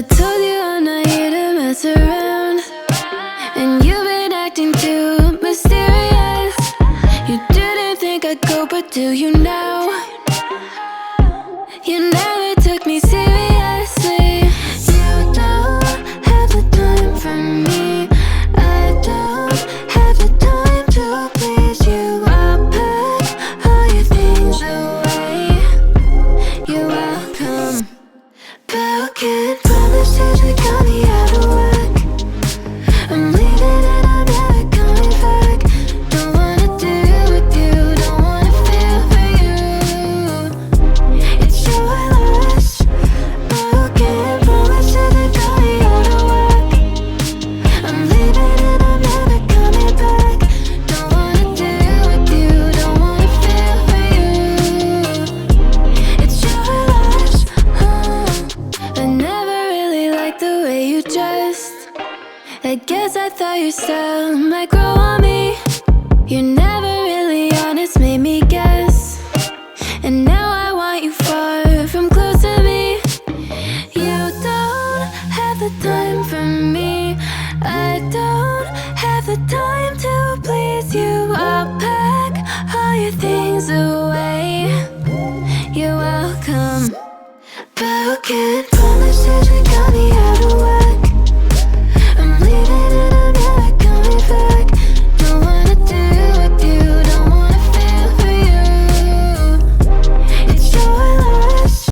I told you I'm not here to mess around, and you've been acting too mysterious. You didn't think I'd go, but do you now? You never took me seriously. You don't have the time for me. I don't have the time to please you. I'll pack all your things away. You're welcome. But can't promise to got me out of work. I'm leaving and I'm never coming back. Don't wanna deal with you, don't wanna feel for you. It's your loss. But can't promise to got me out of work. I'm leaving and I'm never coming back. Don't wanna deal with you, don't wanna feel for you. It's your loss. I never really liked the way you dressed. I guess I thought your style might grow on me. You're never really honest, made me guess. And now I want you far from close to me. You don't have the time for me. I don't have the time to please you. I'll pack all your things away.